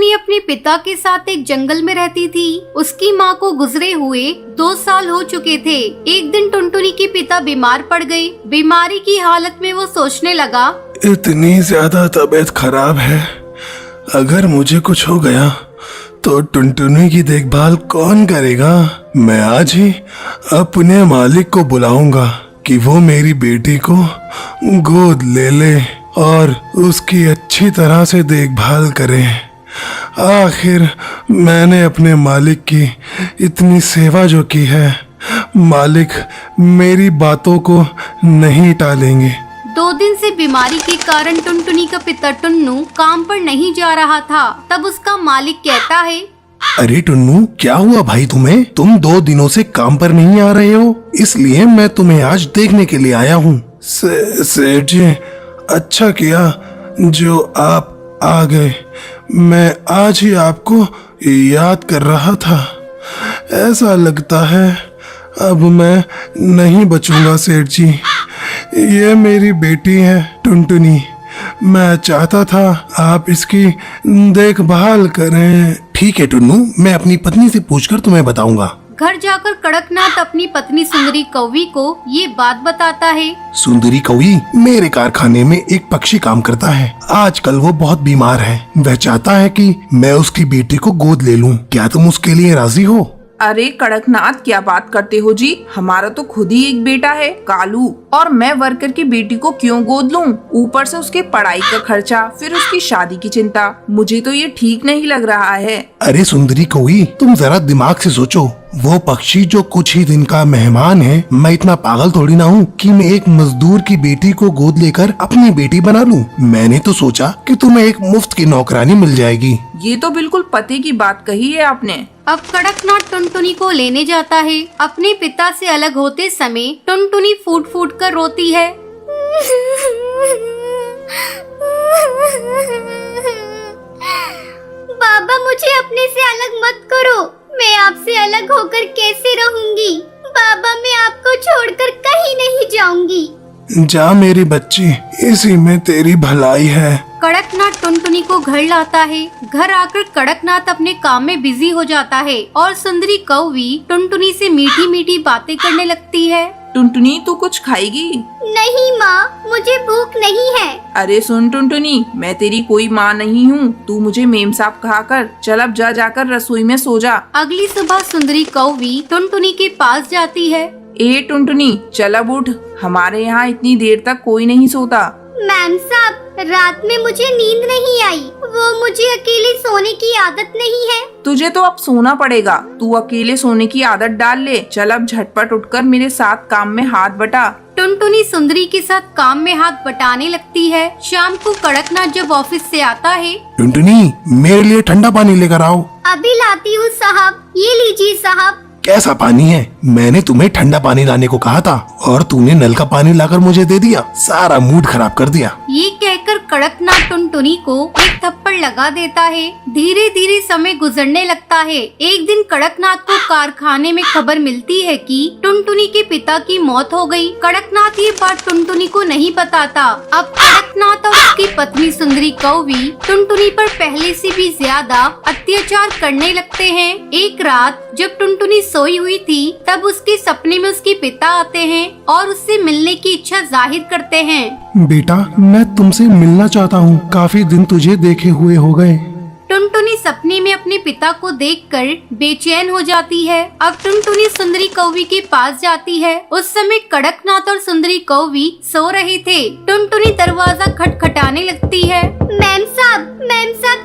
टुनटुनी अपने पिता के साथ एक जंगल में रहती थी। उसकी माँ को गुजरे हुए 2 साल हो चुके थे। एक दिन टुनटुनी के पिता बीमार पड़ गए। बीमारी की हालत में वो सोचने लगा, इतनी ज्यादा तबीयत खराब है, अगर मुझे कुछ हो गया तो टुनटुनी की देखभाल कौन करेगा। मैं आज ही अपने मालिक को बुलाऊंगा कि वो मेरी बेटी को गोद ले ले और उसकी अच्छी तरह से देखभाल करे। आखिर मैंने अपने मालिक की इतनी सेवा जो की है, मालिक मेरी बातों को नहीं टालेंगे। 2 दिन से बीमारी के कारण टुनटुनी का पिता टुन्नू काम पर नहीं जा रहा था। तब उसका मालिक कहता है, अरे टुन्नू, क्या हुआ भाई तुम्हें? तुम 2 दिनों से काम पर नहीं आ रहे हो, इसलिए मैं तुम्हें आज देखने के लिए आया हूँ। सेठ जी, अच्छा किया जो आप आ गए। मैं आज ही आपको याद कर रहा था। ऐसा लगता है अब मैं नहीं बचूंगा सेठ जी। ये मेरी बेटी है टुनटुनी। मैं चाहता था आप इसकी देखभाल करें। ठीक है टुन्नू, मैं अपनी पत्नी से पूछकर तुम्हें बताऊंगा। घर जाकर कड़कनाथ अपनी पत्नी सुंदरी कौवी को ये बात बताता है। सुंदरी कौवी, मेरे कारखाने में एक पक्षी काम करता है। आजकल वो बहुत बीमार है। वह चाहता है कि मैं उसकी बेटी को गोद ले लूं। क्या तुम उसके लिए राजी हो? अरे कड़कनाथ, क्या बात करते हो जी? हमारा तो खुद ही एक बेटा है कालू, और मैं वर्कर की बेटी को क्यों गोद लूं? ऊपर से उसके पढ़ाई का खर्चा, फिर उसकी शादी की चिंता। मुझे तो ये ठीक नहीं लग रहा है। अरे सुंदरी कौवी, तुम जरा दिमाग से सोचो। वो पक्षी जो कुछ ही दिन का मेहमान है, मैं इतना पागल थोड़ी ना हूँ कि मैं एक मजदूर की बेटी को गोद लेकर अपनी बेटी बना लूं। मैंने तो सोचा कि तुम्हें एक मुफ्त की नौकरानी मिल जाएगी। ये तो बिल्कुल पते की बात कही है आपने। अब कड़कनाथ टुनटुनी को लेने जाता है। अपने पिता से अलग होते समय टुनटुनी फूट फूट कर रोती है। बाबा, मुझे अपने से अलग मत करो। मैं आपसे अलग होकर कैसे रहूंगी? बाबा, मैं आपको छोड़कर कहीं नहीं जाऊंगी। जा मेरी बच्ची, इसी में तेरी भलाई है। कड़कनाथ टुनटुनी को घर लाता है। घर आकर कड़कनाथ अपने काम में बिजी हो जाता है और सुंदरी कौवी टुनटुनी से मीठी मीठी बातें करने लगती है। टुनटुनी, तू कुछ खाएगी? नहीं माँ, मुझे भूख नहीं है। अरे सुन टुनटुनी, मैं तेरी कोई माँ नहीं हूँ। तू मुझे मेम साहब कहा कर। चल अब जा जाकर रसोई में सो जा। अगली सुबह सुंदरी कौवी टुनटुनी के पास जाती है। ए टुनटुनी, चल अब उठ। हमारे यहाँ इतनी देर तक कोई नहीं सोता। मैम साहब, रात में मुझे नींद नहीं आई। वो मुझे अकेले सोने की आदत नहीं है। तुझे तो अब सोना पड़ेगा। तू अकेले सोने की आदत डाल ले। चल अब झटपट उठकर मेरे साथ काम में हाथ बटा। टुनटुनी सुंदरी के साथ काम में हाथ बटाने लगती है। शाम को कड़कनाथ जब ऑफिस से आता है, टुनटुनी, मेरे लिए ठंडा पानी लेकर आओ। अभी लाती हूँ साहब। ये लीजिए साहब। कैसा पानी है? मैंने तुम्हें ठंडा पानी लाने को कहा था और तूने नल का पानी लाकर मुझे दे दिया। सारा मूड खराब कर दिया। ये कहकर कड़कनाथ टुनटुनी को एक थप्पड़ लगा देता है। धीरे धीरे समय गुजरने लगता है। एक दिन कड़कनाथ को कारखाने में खबर मिलती है कि टुनटुनी के पिता की मौत हो गई। कड़कनाथ ये बात टुनटुनी को नहीं बताता। अब कड़कनाथ और उसकी पत्नी सुंदरी कौवी टुनटुनी पर पहले से भी ज्यादा अत्याचार करने लगते हैं। एक रात जब टुनटुनी सोई हुई थी, तब उसके सपने में उसके पिता आते हैं और उससे मिलने की इच्छा जाहिर करते हैं। बेटा, मैं तुमसे मिलना चाहता हूँ। काफी दिन तुझे देखे हुए हो गए। टुनटुनी सपने में अपने पिता को देखकर बेचैन हो जाती है। अब टुनटुनी सुंदरी कौवी के पास जाती है। उस समय कड़कनाथ और सुंदरी कौवी सो रहे थे। टुनटुनी दरवाजा खटखटाने लगती है। मैम साहब,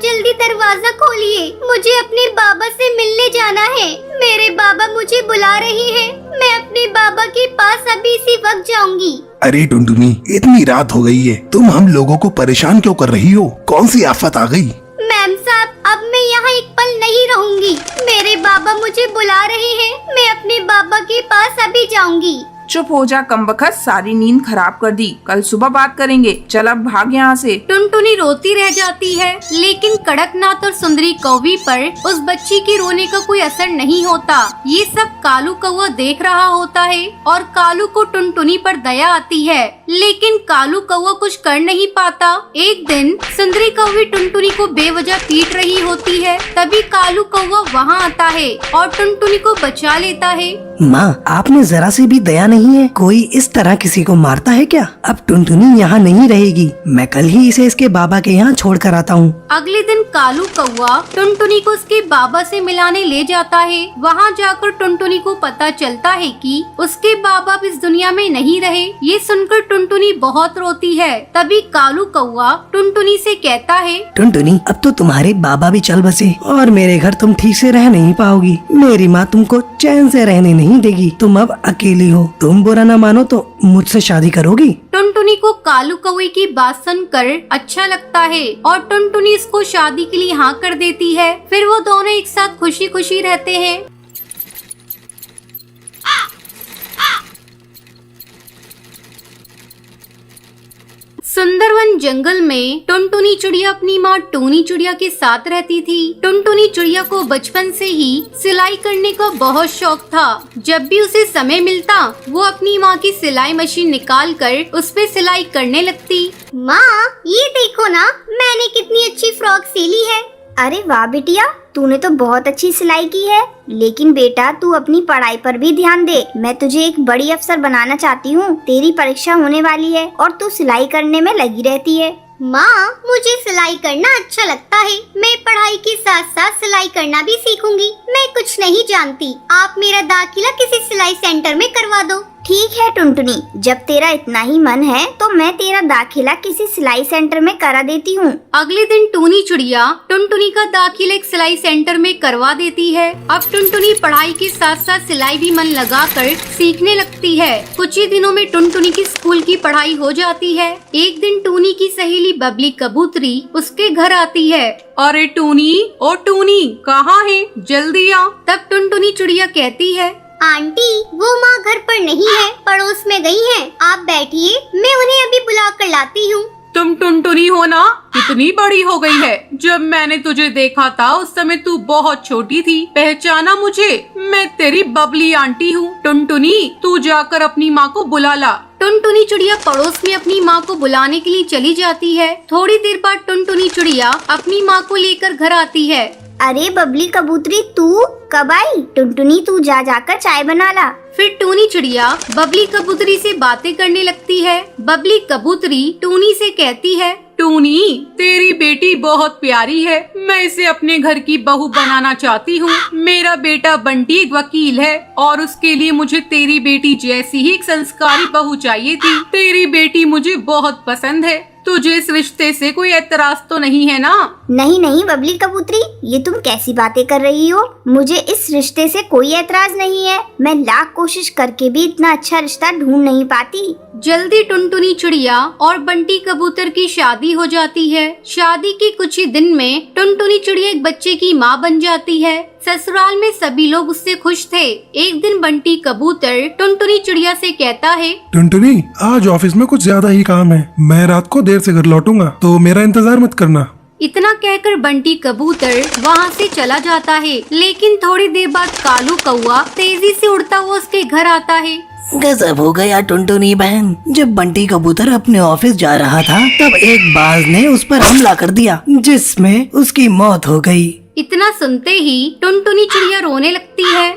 जल्दी दरवाजा खोलिए। मुझे अपने बाबा से मिलने जाना है। मेरे बाबा मुझे बुला रहे हैं। मैं अपने बाबा के पास अभी इसी वक्त जाऊंगी। अरे टुनटुनी, इतनी रात हो गई है, तुम हम लोगों को परेशान क्यों कर रही हो? कौन सी आफत आ गई? मैम साहब, अब मैं यहाँ एक पल नहीं रहूंगी। मेरे बाबा मुझे बुला रहे हैं। मैं अपने बाबा के पास अभी जाऊंगी। चुप हो जा कमबख्त, सारी नींद खराब कर दी। कल सुबह बात करेंगे, चल अब भाग यहाँ से। टुनटुनी रोती रह जाती है, लेकिन कड़कनाथ और सुंदरी कौवी पर उस बच्ची के रोने का कोई असर नहीं होता। ये सब कालू कौवा देख रहा होता है और कालू को टुनटुनी पर दया आती है, लेकिन कालू कौवा कुछ कर नहीं पाता। एक दिन सुंदरी कौवी टुनटुनी को बेवजह पीट रही होती है, तभी कालू कौवा वहाँ आता है और टुनटुनी को बचा लेता है। माँ, आपने जरा से भी दया नहीं है। कोई इस तरह किसी को मारता है क्या? अब टुनटुनी यहाँ नहीं रहेगी, मैं कल ही इसे इसके बाबा के यहाँ छोड़ कर आता हूँ। अगले दिन कालू कौवा टुनटुनी को उसके बाबा से मिलाने ले जाता है। वहाँ जाकर टुनटुनी को पता चलता है कि उसके बाबा अब इस दुनिया में नहीं रहे। ये सुनकर टुनटुनी बहुत रोती है। तभी कालू कौवा टुनटुनी से कहता है, टुनटुनी, अब तो तुम्हारे बाबा भी चल बसे और मेरे घर तुम ठीक से रह नहीं पाओगी। मेरी माँ तुमको चैन से रहने नहीं देगी। तुम अब अकेली हो। तुम बुरा न मानो तो मुझसे शादी करोगी? टुनटुनी को कालू कौवे की बात सुनकर अच्छा लगता है और टुनटुनी इसको शादी के लिए हाँ कर देती है। फिर वो दोनों एक साथ खुशी खुशी रहते हैं। सुंदरवन जंगल में टुनटुनी चिड़िया अपनी माँ टूनी चिड़िया के साथ रहती थी। टुनटुनी चिड़िया को बचपन से ही सिलाई करने का बहुत शौक था। जब भी उसे समय मिलता वो अपनी माँ की सिलाई मशीन निकाल कर उस पे सिलाई करने लगती। माँ, ये देखो ना, मैंने कितनी अच्छी फ्रॉक सिली है। अरे वाह बिटिया, तूने तो बहुत अच्छी सिलाई की है। लेकिन बेटा, तू अपनी पढ़ाई पर भी ध्यान दे। मैं तुझे एक बड़ी अफसर बनाना चाहती हूँ। तेरी परीक्षा होने वाली है और तू सिलाई करने में लगी रहती है। माँ, मुझे सिलाई करना अच्छा लगता है। मैं पढ़ाई के साथ साथ सिलाई करना भी सीखूंगी। मैं कुछ नहीं जानती। आप मेरा दाखिला किसी सिलाई सेंटर में करवा दो। ठीक है टुनटुनी, जब तेरा इतना ही मन है तो मैं तेरा दाखिला किसी सिलाई सेंटर में करा देती हूँ। अगले दिन टूनी चिड़िया टुनटुनी का दाखिला एक सिलाई सेंटर में करवा देती है। अब टुनटुनी पढ़ाई के साथ साथ सिलाई भी मन लगाकर सीखने लगती है। कुछ ही दिनों में टुनटुनी की स्कूल की पढ़ाई हो जाती है। एक दिन टूनी की सहेली बबली कबूतरी उसके घर आती है। अरे टूनी, ओ टूनी, कहाँ है? जल्दी आ। तब टुनटुनी चिड़िया कहती है, आंटी, वो माँ घर पर नहीं है, पड़ोस में गई हैं। आप बैठिए, मैं उन्हें अभी बुला कर लाती हूँ। तुम टुनटुनी हो ना? कितनी बड़ी हो गई है। जब मैंने तुझे देखा था उस समय तू बहुत छोटी थी। पहचाना मुझे? मैं तेरी बबली आंटी हूँ। टुनटुनी, तू जाकर अपनी माँ को बुला ला। टुनटुनी चिड़िया पड़ोस में अपनी माँ को बुलाने के लिए चली जाती है। थोड़ी देर बाद टुनटुनी चिड़िया अपनी माँ को लेकर घर आती है। अरे बबली कबूतरी, तू कब आई? टुनटुनी, तू जाकर चाय बना ला। फिर टूनी चिड़िया बबली कबूतरी से बातें करने लगती है। बबली कबूतरी टूनी से कहती है, टूनी, तेरी बेटी बहुत प्यारी है। मैं इसे अपने घर की बहू बनाना चाहती हूँ। मेरा बेटा बंटी एक वकील है और उसके लिए मुझे तेरी बेटी जैसी ही एक संस्कारी बहू चाहिए थी। तेरी बेटी मुझे बहुत पसंद है। तुझे इस रिश्ते से कोई एतराज तो नहीं है ना? नहीं नहीं बबली कबूतरी, ये तुम कैसी बातें कर रही हो? मुझे इस रिश्ते से कोई एतराज नहीं है। मैं लाख कोशिश करके भी इतना अच्छा रिश्ता ढूंढ नहीं पाती। जल्दी टुनटुनी चिड़िया और बंटी कबूतर की शादी हो जाती है। शादी के कुछ ही दिन में टुनटुनी चिड़िया एक बच्चे की माँ बन जाती है। ससुराल में सभी लोग उससे खुश थे। एक दिन बंटी कबूतर टुनटुनी चिड़िया से कहता है, टुनटुनी, आज ऑफिस में कुछ ज्यादा ही काम है। मैं रात को देर से घर लौटूंगा, तो मेरा इंतजार मत करना। इतना कहकर बंटी कबूतर वहाँ से चला जाता है। लेकिन थोड़ी देर बाद कालू कौवा तेजी से उड़ता हुआ उसके घर आता है। गजब हो गया टुनटुनी बहन। जब बंटी कबूतर अपने ऑफिस जा रहा था तब एक बाज ने उस पर हमला कर दिया, जिसमें उसकी मौत हो गई। इतना सुनते ही टुनटुनी चिड़िया रोने लगती है।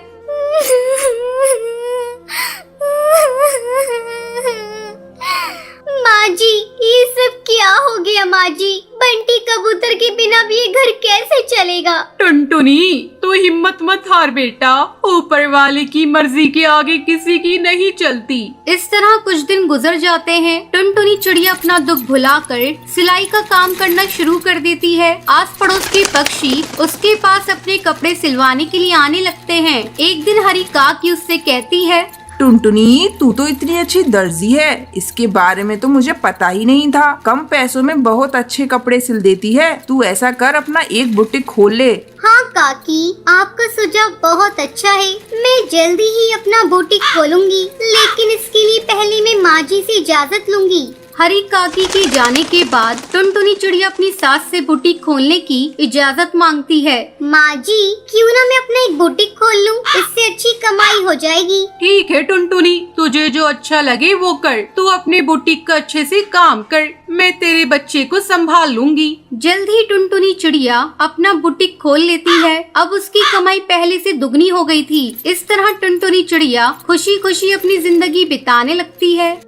माँ जी, ये सब क्या हो गया? माँ जी, बंटी कबूतर के बिना भी ये घर कैसे चलेगा? टुनटुनी, तू हिम्मत मत हार बेटा। ऊपर वाले की मर्जी के आगे किसी की नहीं चलती। इस तरह कुछ दिन गुजर जाते हैं। टुनटुनी चिड़िया अपना दुख भुलाकर सिलाई का काम करना शुरू कर देती है। आस पड़ोस के पक्षी उसके पास अपने कपड़े सिलवाने के लिए आने लगते हैं। एक दिन हरी काकी उससे कहती है, टुनटुनी, तू तो इतनी अच्छी दर्जी है, इसके बारे में तो मुझे पता ही नहीं था। कम पैसों में बहुत अच्छे कपड़े सिल देती है। तू ऐसा कर, अपना एक बुटीक खोल ले। हाँ काकी, आपका सुझाव बहुत अच्छा है। मैं जल्दी ही अपना बुटीक खोलूंगी, लेकिन इसके लिए पहले मैं माँ जी से इजाजत लूंगी। हरी काकी के जाने के बाद टुनटुनी चिड़िया अपनी सास से बुटीक खोलने की इजाजत मांगती है। माँ जी, क्यों ना मैं अपना एक बुटीक खोल लूं, इससे अच्छी कमाई हो जाएगी। ठीक है टुनटुनी, तुझे जो अच्छा लगे वो कर। तू अपने बुटीक का अच्छे से काम कर, मैं तेरे बच्चे को संभाल लूंगी। जल्द ही टुनटुनी चिड़िया अपना बुटीक खोल लेती है। अब उसकी कमाई पहले से दुगनी हो गई थी। इस तरह टुनटुनी चिड़िया खुशी खुशी अपनी जिंदगी बिताने लगती है।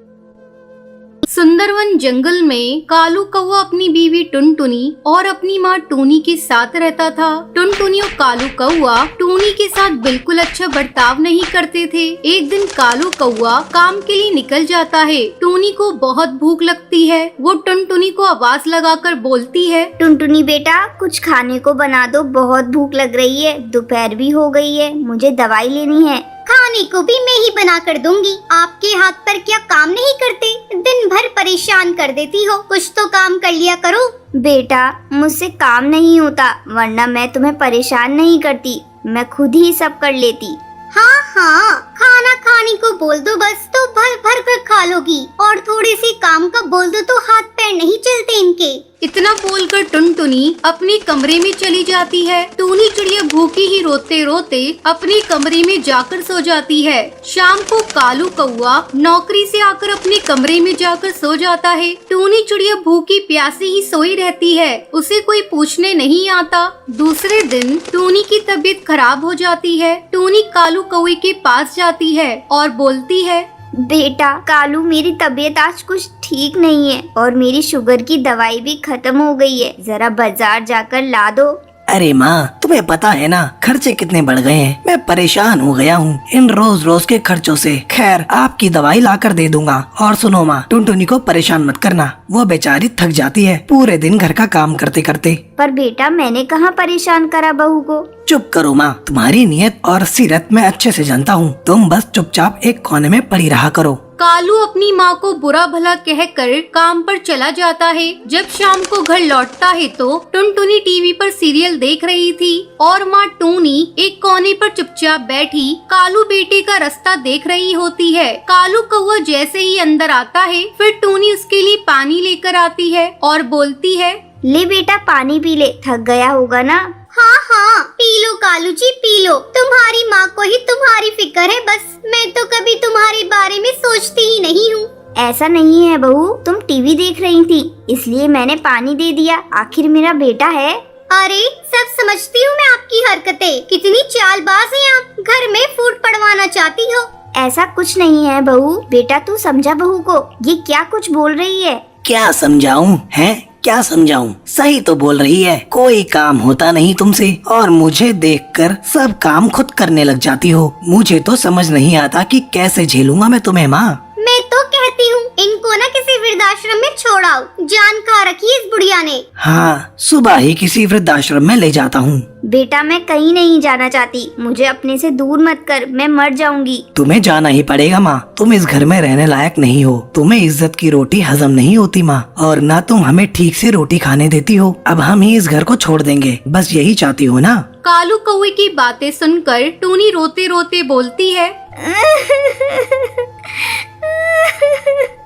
सुंदरवन जंगल में कालू कौवा अपनी बीवी टुनटुनी और अपनी माँ टूनी के साथ रहता था। टुनटुनी और कालू कौवा टूनी के साथ बिल्कुल अच्छा बर्ताव नहीं करते थे। एक दिन कालू कौवा काम के लिए निकल जाता है। टूनी को बहुत भूख लगती है। वो टुनटुनी को आवाज लगाकर बोलती है, टुनटुनी बेटा, कुछ खाने को बना दो, बहुत भूख लग रही है। दोपहर भी हो गई है, मुझे दवाई लेनी है। खाने को भी मैं ही बना कर दूंगी। आपके हाथ पर क्या काम नहीं करते? दिन भर परेशान कर देती हो, कुछ तो काम कर लिया करो। बेटा, मुझसे काम नहीं होता, वरना मैं तुम्हें परेशान नहीं करती, मैं खुद ही सब कर लेती। हाँ हाँ, खाना खाने को बोल दो बस, तो भर भर कर खा लोगी। और थोड़े से काम का बोल दो तो हाथ पैर नहीं चलते इनके। इतना बोलकर टुनटुनी अपने कमरे में चली जाती है। टूनी चिड़िया भूखी ही रोते रोते अपने कमरे में जाकर सो जाती है। शाम को कालू कौवा नौकरी से आकर अपने कमरे में जाकर सो जाता है। टूनी चिड़िया भूखी प्यासी ही सोई रहती है, उसे कोई पूछने नहीं आता। दूसरे दिन टूनी की तबीयत खराब हो जाती है। टूनी कालू कौवे के पास जाती है और बोलती है, बेटा कालू, मेरी तबीयत आज कुछ ठीक नहीं है और मेरी शुगर की दवाई भी खत्म हो गई है, जरा बाजार जाकर ला दो। अरे माँ, तुम्हें पता है ना खर्चे कितने बढ़ गए हैं। मैं परेशान हो गया हूँ इन रोज रोज के खर्चों से। खैर, आपकी दवाई लाकर दे दूंगा। और सुनो माँ, टुनटुनी को परेशान मत करना, वो बेचारी थक जाती है पूरे दिन घर का काम करते करते। पर बेटा, मैंने कहाँ परेशान करा बहू को। चुप करो माँ, तुम्हारी नियत और सीरत मैं अच्छे से जानता हूँ। तुम बस चुपचाप एक कोने में पड़ी रहा करो। कालू अपनी माँ को बुरा भला कहकर काम पर चला जाता है। जब शाम को घर लौटता है तो टुनटुनी टीवी पर सीरियल देख रही थी और माँ टूनी एक कोने पर चुपचाप बैठी कालू बेटे का रास्ता देख रही होती है। कालू कौवा जैसे ही अंदर आता है, फिर टूनी उसके लिए पानी लेकर आती है और बोलती है, ले बेटा, पानी पी ले, थक गया होगा ना। हाँ हाँ, P low Kalu ji, P low. तुम्हारी माँ को ही तुम्हारी फिक्र है बस, मैं तो कभी तुम्हारे बारे में सोचती ही नहीं हूँ। ऐसा नहीं है बहू, तुम टीवी देख रही थी इसलिए मैंने पानी दे दिया, आखिर मेरा बेटा है। अरे, सब समझती हूँ मैं आपकी हरकतें, कितनी चालबाज हैं आप, घर में फूट पड़वाना चाहती हो। ऐसा कुछ नहीं है बहू, बेटा तू समझा बहू को, ये क्या कुछ बोल रही है। क्या समझाऊं है, क्या समझाऊं? सही तो बोल रही है, कोई काम होता नहीं तुमसे और मुझे देखकर सब काम खुद करने लग जाती हो। मुझे तो समझ नहीं आता कि कैसे झेलूंगा मैं तुम्हें माँ। मैं तो कहती हूँ इनको ना किसी वृद्धाश्रम में छोड़ाओ, जान खा रखी है इस बुढ़िया ने। हाँ, सुबह ही किसी वृद्धाश्रम में ले जाता हूँ। बेटा, मैं कहीं नहीं जाना चाहती, मुझे अपने से दूर मत कर, मैं मर जाऊंगी। तुम्हें जाना ही पड़ेगा माँ, तुम इस घर में रहने लायक नहीं हो। तुम्हें इज्जत की रोटी हजम नहीं होती माँ, और ना तुम हमें ठीक से रोटी खाने देती हो। अब हम ही इस घर को छोड़ देंगे, बस यही चाहती हो ना। कालू कौवे की बातें सुनकर टूनी रोते रोते बोलती है,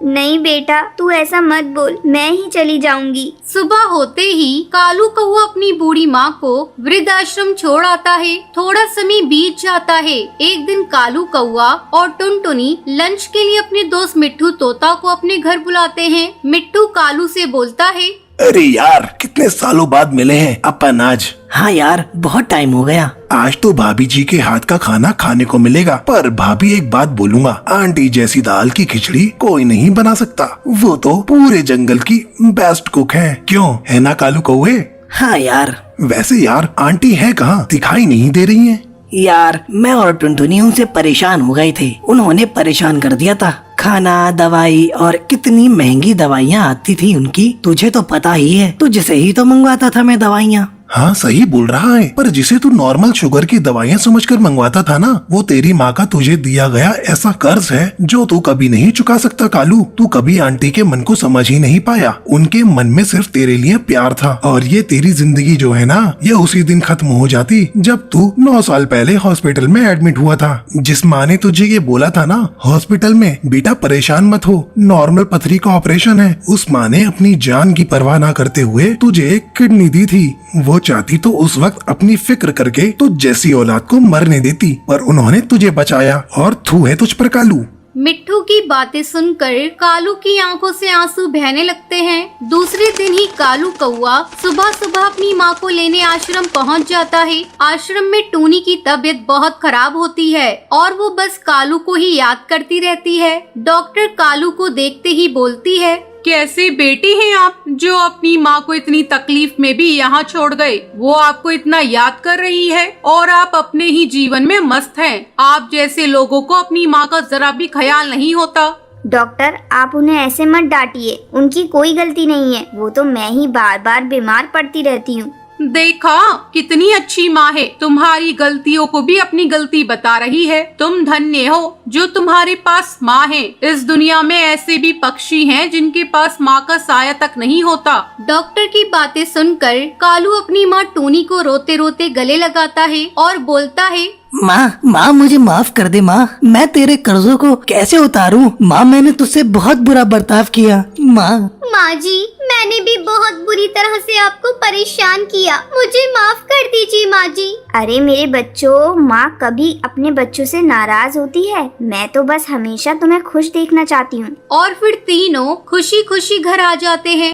नहीं बेटा, तू ऐसा मत बोल, मैं ही चली जाऊंगी। सुबह होते ही कालू कौवा अपनी बूढ़ी माँ को वृद्धाश्रम छोड़ आता है। थोड़ा समय बीत जाता है। एक दिन कालू कौवा और टुनटुनी लंच के लिए अपने दोस्त मिट्ठू तोता को अपने घर बुलाते हैं। मिट्ठू कालू से बोलता है, अरे यार, कितने सालों बाद मिले हैं अपन आज। हाँ यार, बहुत टाइम हो गया। आज तो भाभी जी के हाथ का खाना खाने को मिलेगा। पर भाभी, एक बात बोलूंगा, आंटी जैसी दाल की खिचड़ी कोई नहीं बना सकता। वो तो पूरे जंगल की बेस्ट कुक है। क्यों, है ना कालू कौवे? हाँ यार। वैसे यार, आंटी है कहाँ, दिखाई नहीं दे रही है। यार, मैं और टुनटुनी उनसे परेशान हो गए थे, उन्होंने परेशान कर दिया था। खाना, दवाई और कितनी महंगी दवाइयाँ आती थी उनकी, तुझे तो पता ही है, तुझसे ही तो मंगवाता था मैं दवाइयाँ। हाँ सही बोल रहा है, पर जिसे तू नॉर्मल शुगर की दवाइयाँ समझकर मंगवाता था ना, वो तेरी माँ का तुझे दिया गया ऐसा कर्ज है जो तू कभी नहीं चुका सकता कालू। तू कभी आंटी के मन को समझ ही नहीं पाया। उनके मन में सिर्फ तेरे लिए प्यार था, और ये तेरी जिंदगी जो है ना, ये उसी दिन खत्म हो जाती जब तू 9 साल पहले हॉस्पिटल में एडमिट हुआ था। जिस माँ ने तुझे ये बोला था ना हॉस्पिटल में, बेटा परेशान मत हो, नॉर्मल पथरी का ऑपरेशन है, उस माँ ने अपनी जान की परवाह ना करते हुए तुझे एक किडनी दी थी। वो चाहती तो उस वक्त अपनी फिक्र करके तुझ जैसी औलाद को मरने देती, पर उन्होंने तुझे बचाया और थू है तुझ पर कालू। मिट्ठू की बातें सुनकर कालू की आंखों से आंसू बहने लगते हैं। दूसरे दिन ही कालू कौआ सुबह सुबह अपनी माँ को लेने आश्रम पहुँच जाता है। आश्रम में टूनी की तबीयत बहुत खराब होती है और वो बस कालू को ही याद करती रहती है। डॉक्टर कालू को देखते ही बोलती है, कैसे बेटी हैं आप, जो अपनी माँ को इतनी तकलीफ में भी यहाँ छोड़ गए। वो आपको इतना याद कर रही है और आप अपने ही जीवन में मस्त हैं। आप जैसे लोगों को अपनी माँ का जरा भी ख्याल नहीं होता। डॉक्टर आप उन्हें ऐसे मत डांटिए, उनकी कोई गलती नहीं है, वो तो मैं ही बार बार बीमार पड़ती रहती हूँ। देखा कितनी अच्छी माँ है, तुम्हारी गलतियों को भी अपनी गलती बता रही है। तुम धन्य हो जो तुम्हारे पास माँ है। इस दुनिया में ऐसे भी पक्षी हैं जिनके पास माँ का साया तक नहीं होता। डॉक्टर की बातें सुनकर कालू अपनी माँ टूनी को रोते रोते गले लगाता है और बोलता है, माँ मुझे माफ कर दे माँ, मैं तेरे कर्जों को कैसे उतारूं? माँ मैंने तुझसे बहुत बुरा बर्ताव किया। माँ जी मैंने भी बहुत बुरी तरह से आपको परेशान किया, मुझे माफ कर दीजिए माँ जी। अरे मेरे बच्चों, माँ कभी अपने बच्चों से नाराज होती है? मैं तो बस हमेशा तुम्हें खुश देखना चाहती हूँ। और फिर तीनों खुशी खुशी घर आ जाते हैं।